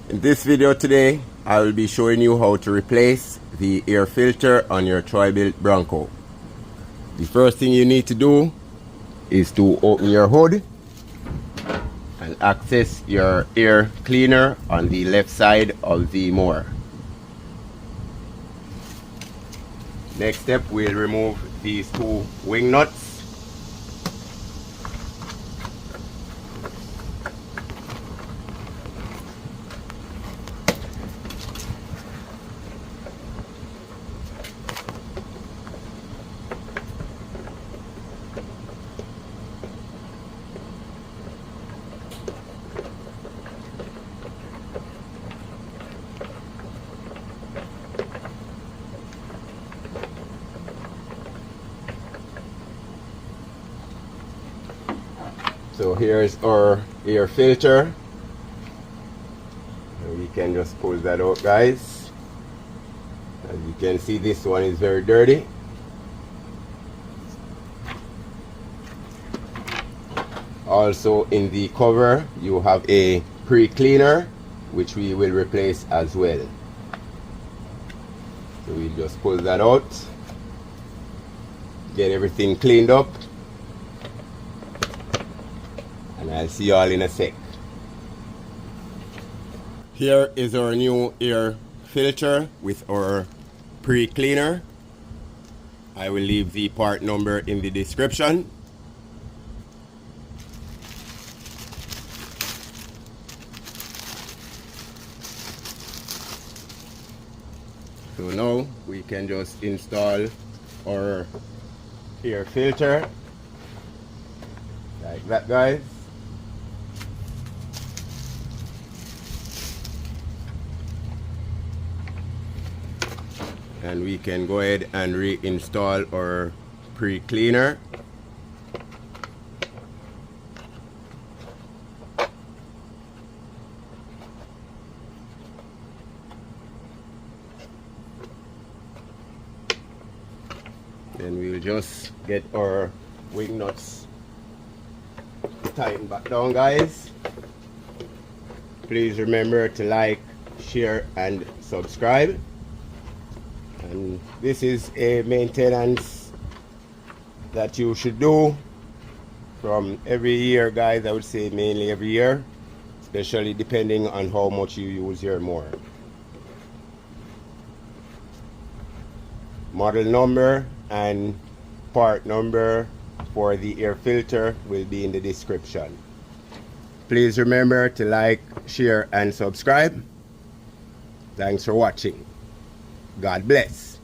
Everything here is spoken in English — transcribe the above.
In this video today, I will be showing you how to replace the air filter on your Troy-Bilt Bronco. The first thing you need to do is to open your hood and access your air cleaner on the left side of the mower. Next step, we'll remove these two wing nuts. So here's our air filter. We can just pull that out, guys. As you can see, this one is very dirty. Also in the cover you have a pre-cleaner, which we will replace as well. So we'll just pull that out, get everything cleaned up, and I'll see you all in a sec. Here is our new air filter with our pre-cleaner. I will leave the part number in the description. So now we can just install our air filter like that, guys. And we can go ahead and reinstall our pre-cleaner. Then we'll just get our wing nuts tightened back down, guys. Please remember to like, share, and subscribe. And this is a maintenance that you should do from every year, guys. I would say mainly every year, especially depending on how much you use your mower. Model number and part number for the air filter will be in the description. Please remember to like, share, and subscribe. Thanks for watching. God bless.